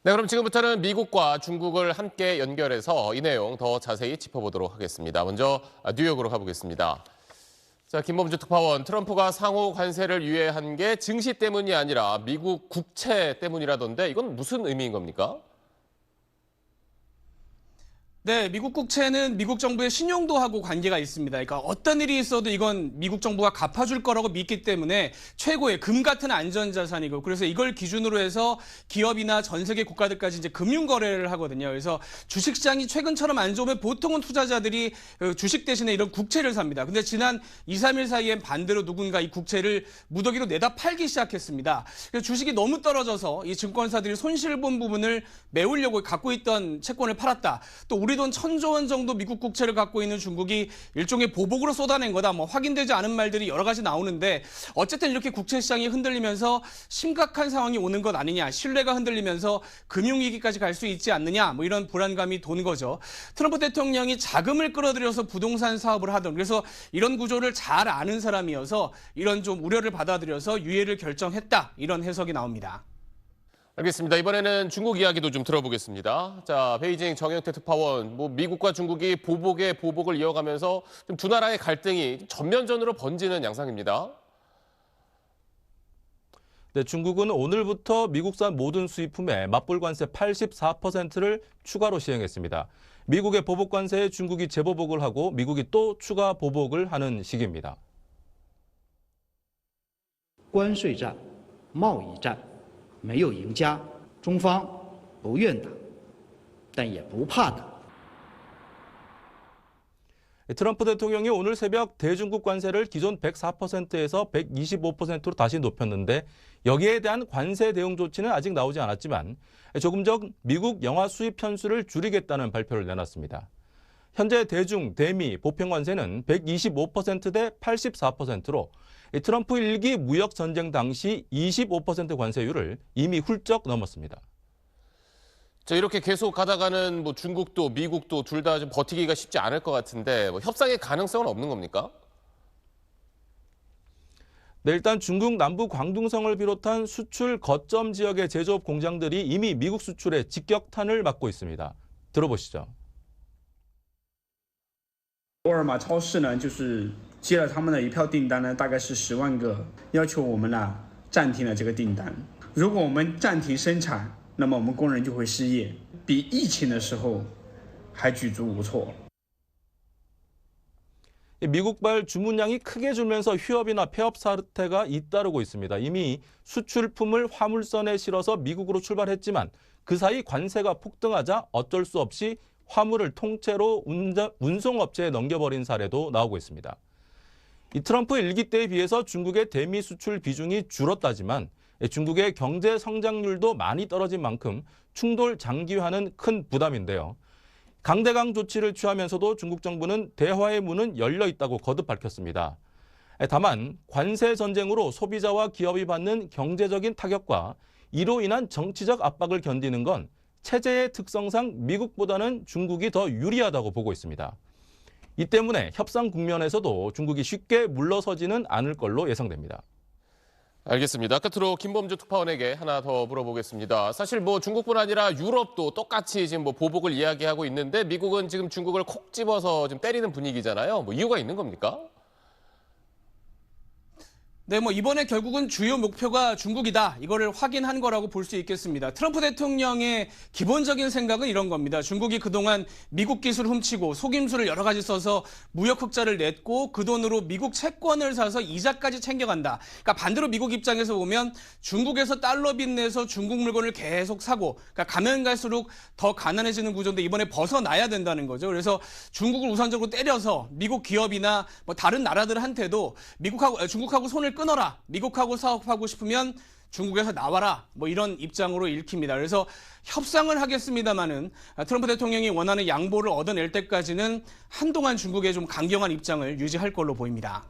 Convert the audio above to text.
네, 그럼 지금부터는 미국과 중국을 함께 연결해서 이 내용 더 자세히 짚어보도록 하겠습니다. 먼저 뉴욕으로 가보겠습니다. 자, 김범주 특파원, 트럼프가 상호 관세를 유예한 게 증시 때문이 아니라 미국 국채 때문이라던데 이건 무슨 의미인 겁니까? 네, 미국 국채는 미국 정부의 신용도하고 관계가 있습니다. 그러니까 어떤 일이 있어도 이건 미국 정부가 갚아줄 거라고 믿기 때문에 최고의 금 같은 안전자산이고, 그래서 이걸 기준으로 해서 기업이나 전 세계 국가들까지 이제 금융 거래를 하거든요. 그래서 주식시장이 최근처럼 안 좋으면 보통은 투자자들이 주식 대신에 이런 국채를 삽니다. 근데 지난 2, 3일 사이엔 반대로 누군가 이 국채를 무더기로 내다 팔기 시작했습니다. 그래서 주식이 너무 떨어져서 이 증권사들이 손실 본 부분을 메우려고 갖고 있던 채권을 팔았다. 또 우리 돈 1,000조 원 정도 미국 국채를 갖고 있는 중국이 일종의 보복으로 쏟아낸 거다. 뭐 확인되지 않은 말들이 여러 가지 나오는데, 어쨌든 이렇게 국채 시장이 흔들리면서 심각한 상황이 오는 것 아니냐, 신뢰가 흔들리면서 금융위기까지 갈 수 있지 않느냐, 뭐 이런 불안감이 도는 거죠. 트럼프 대통령이 자금을 끌어들여서 부동산 사업을 하던, 그래서 이런 구조를 잘 아는 사람이어서 이런 좀 우려를 받아들여서 유예를 결정했다, 이런 해석이 나옵니다. 알겠습니다. 이번에는 중국 이야기도 좀 들어보겠습니다. 자, 베이징 정영태 특파원, 미국과 중국이 보복에 보복을 이어가면서 좀 두 나라의 갈등이 전면전으로 번지는 양상입니다. 네, 중국은 오늘부터 미국산 모든 수입품에 맞불 관세 84%를 추가로 시행했습니다. 미국의 보복 관세에 중국이 재보복을 하고 미국이 또 추가 보복을 하는 시기입니다. 关税战、贸易战没有赢家，中方不愿打，但也不怕打。 트럼프 대통령이 오늘 새벽 대중국 관세를 기존 104%에서 125%로 다시 높였는데, 여기에 대한 관세 대응 조치는 아직 나오지 않았지만 조금 전 미국 영화 수입 편수를 줄이겠다는 발표를 내놨습니다. 현재 대중, 대미, 보편 관세는 125% 대 84%로 트럼프 1기 무역 전쟁 당시 25% 관세율을 이미 훌쩍 넘었습니다. 자, 이렇게 계속 가다가는 중국도 미국도 둘 다 좀 버티기가 쉽지 않을 것 같은데 협상의 가능성은 없는 겁니까? 네, 일단 중국 남부 광둥성을 비롯한 수출 거점 지역의 제조업 공장들이 이미 미국 수출에 직격탄을 맞고 있습니다. 들어보시죠. 沃尔玛超市呢，就是接了他们的一票订单呢，大概是10万个，要求我们呢暂停了这个订单。如果我们暂停生产，那么我们工人就会失业，比疫情的时候还举足无措。 미국발 주문량이 크게 줄면서 휴업이나 폐업 사태가 잇따르고 있습니다. 이미 수출품을 화물선에 실어서 미국으로 출발했지만 그 사이 관세가 폭등하자 어쩔 수 없이 화물을 통째로 운송업체에 넘겨버린 사례도 나오고 있습니다. 이 트럼프 1기 때에 비해서 중국의 대미 수출 비중이 줄었다지만 중국의 경제 성장률도 많이 떨어진 만큼 충돌 장기화는 큰 부담인데요. 강대강 조치를 취하면서도 중국 정부는 대화의 문은 열려 있다고 거듭 밝혔습니다. 다만 관세 전쟁으로 소비자와 기업이 받는 경제적인 타격과 이로 인한 정치적 압박을 견디는 건 체제의 특성상 미국보다는 중국이 더 유리하다고 보고 있습니다. 이 때문에 협상 국면에서도 중국이 쉽게 물러서지는 않을 걸로 예상됩니다. 알겠습니다. 끝으로 김범주 특파원에게 하나 더 물어보겠습니다. 사실 중국뿐 아니라 유럽도 똑같이 지금 보복을 이야기하고 있는데 미국은 지금 중국을 콕 집어서 좀 때리는 분위기잖아요. 이유가 있는 겁니까? 네, 이번에 결국은 주요 목표가 중국이다, 이거를 확인한 거라고 볼 수 있겠습니다. 트럼프 대통령의 기본적인 생각은 이런 겁니다. 중국이 그동안 미국 기술을 훔치고 속임수를 여러 가지 써서 무역 흑자를 냈고 그 돈으로 미국 채권을 사서 이자까지 챙겨간다. 그러니까 반대로 미국 입장에서 보면 중국에서 달러 빚내서 중국 물건을 계속 사고, 그러니까 가면 갈수록 더 가난해지는 구조인데 이번에 벗어나야 된다는 거죠. 그래서 중국을 우선적으로 때려서 미국 기업이나 다른 나라들한테도 중국하고 손을 끊어라, 미국하고 사업하고 싶으면 중국에서 나와라, 이런 입장으로 읽힙니다. 그래서 협상을 하겠습니다마는 트럼프 대통령이 원하는 양보를 얻어낼 때까지는 한동안 중국의 좀 강경한 입장을 유지할 걸로 보입니다.